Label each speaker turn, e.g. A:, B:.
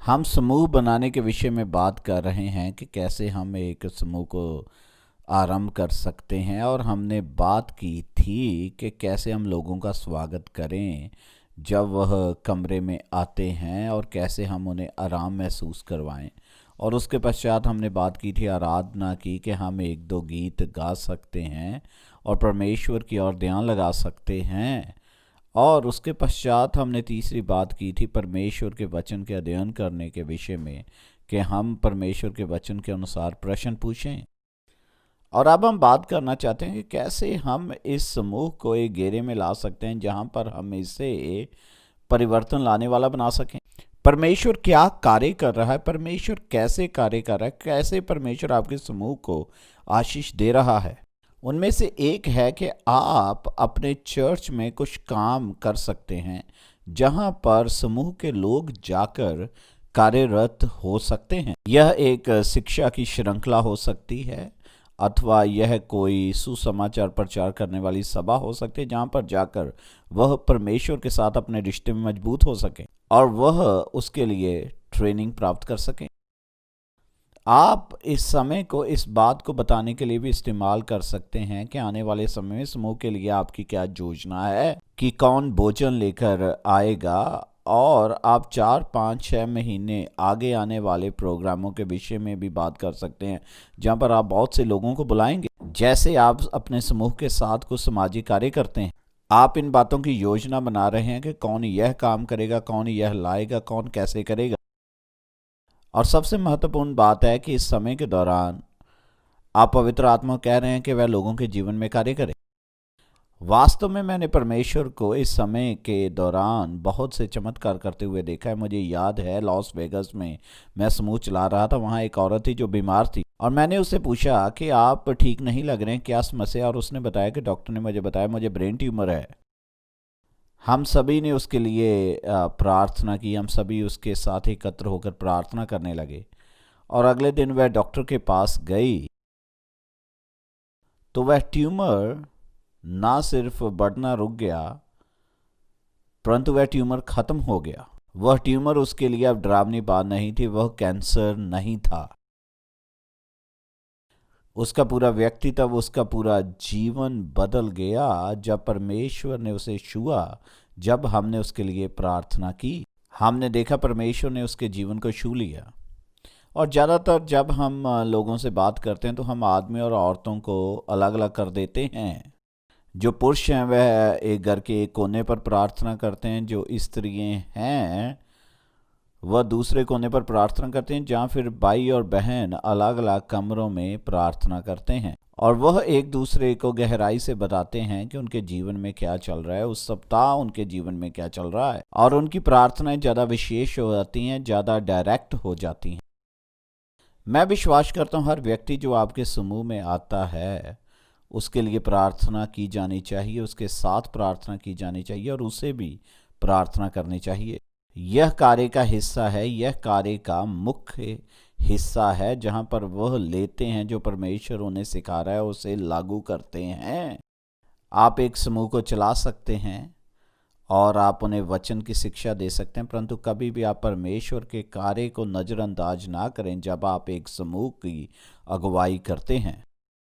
A: हम समूह बनाने के विषय में बात कर रहे हैं कि कैसे हम एक समूह को आरंभ कर सकते हैं। और हमने बात की थी कि कैसे हम लोगों का स्वागत करें जब वह कमरे में आते हैं और कैसे हम उन्हें आराम महसूस करवाएं। और उसके पश्चात हमने बात की थी आराधना की कि हम एक दो गीत गा सकते हैं और परमेश्वर की ओर ध्यान लगा सकते हैं। और उसके पश्चात हमने तीसरी बात की थी परमेश्वर के वचन के अध्ययन करने के विषय में कि हम परमेश्वर के वचन के अनुसार प्रश्न पूछें। और अब हम बात करना चाहते हैं कि कैसे हम इस समूह को एक घेरे में ला सकते हैं जहां पर हम इसे परिवर्तन लाने वाला बना सकें। परमेश्वर क्या कार्य कर रहा है, परमेश्वर कैसे कार्य कर रहा है, कैसे परमेश्वर आपके समूह को आशीष दे रहा है। उनमें से एक है कि आप अपने चर्च में कुछ काम कर सकते हैं जहां पर समूह के लोग जाकर कार्यरत हो सकते हैं। यह एक शिक्षा की श्रृंखला हो सकती है अथवा यह कोई सुसमाचार प्रचार करने वाली सभा हो सकती है जहां पर जाकर वह परमेश्वर के साथ अपने रिश्ते में मजबूत हो सके और वह उसके लिए ट्रेनिंग प्राप्त कर सकें। आप इस समय को इस बात को बताने के लिए भी इस्तेमाल कर सकते हैं कि आने वाले समय में समूह के लिए आपकी क्या योजना है कि कौन भोजन लेकर आएगा। और आप 4 5 6 महीने आगे आने वाले प्रोग्रामों के विषय में भी बात कर सकते हैं जहां पर आप बहुत से लोगों को बुलाएंगे। जैसे आप अपने समूह के साथ कुछ सामाजिक कार्य करते हैं, आप इन बातों की योजना बना रहे हैं कि कौन यह काम करेगा, कौन यह लाएगा, कौन कैसे करेगा। और सबसे महत्वपूर्ण बात है कि इस समय के दौरान आप पवित्र आत्मा कह रहे हैं कि वह लोगों के जीवन में कार्य करे। वास्तव में मैंने परमेश्वर को इस समय के दौरान बहुत से चमत्कार करते हुए देखा है। मुझे याद है लॉस वेगस में मैं समूह चला रहा था, वहाँ एक औरत थी जो बीमार थी और मैंने उससे पूछा कि आप ठीक नहीं लग रहे हैं, क्या समस्या। और उसने बताया कि डॉक्टर ने मुझे बताया मुझे ब्रेन ट्यूमर है। हम सभी ने उसके लिए प्रार्थना की, हम सभी उसके साथ एकत्र होकर प्रार्थना करने लगे। और अगले दिन वह डॉक्टर के पास गई तो वह ट्यूमर ना सिर्फ बढ़ना रुक गया परंतु वह ट्यूमर खत्म हो गया। वह ट्यूमर उसके लिए अब डरावनी बात नहीं थी, वह कैंसर नहीं था। उसका पूरा व्यक्तित्व, उसका पूरा जीवन बदल गया जब परमेश्वर ने उसे छुआ, जब हमने उसके लिए प्रार्थना की। हमने देखा परमेश्वर ने उसके जीवन को छू लिया। और ज़्यादातर जब हम लोगों से बात करते हैं तो हम आदमी और औरतों को अलग अलग कर देते हैं। जो पुरुष हैं वह एक घर के एक कोने पर प्रार्थना करते हैं, जो स्त्रियां हैं वह दूसरे कोने पर प्रार्थना करते हैं, जहाँ फिर भाई और बहन अलग अलग कमरों में प्रार्थना करते हैं। और वह एक दूसरे को गहराई से बताते हैं कि उनके जीवन में क्या चल रहा है, उस सप्ताह उनके जीवन में क्या चल रहा है। और उनकी प्रार्थनाएं ज़्यादा विशेष हो जाती हैं, ज़्यादा डायरेक्ट हो जाती हैं। मैं विश्वास करता हूँ हर व्यक्ति जो आपके समूह में आता है उसके लिए प्रार्थना की जानी चाहिए, उसके साथ प्रार्थना की जानी चाहिए और उसे भी प्रार्थना करनी चाहिए। यह कार्य का हिस्सा है, यह कार्य का मुख्य हिस्सा है जहां पर वह लेते हैं जो परमेश्वर उन्हें सिखा रहा है, उसे लागू करते हैं। आप एक समूह को चला सकते हैं और आप उन्हें वचन की शिक्षा दे सकते हैं, परंतु कभी भी आप परमेश्वर के कार्य को नज़रअंदाज ना करें जब आप एक समूह की अगुवाई करते हैं।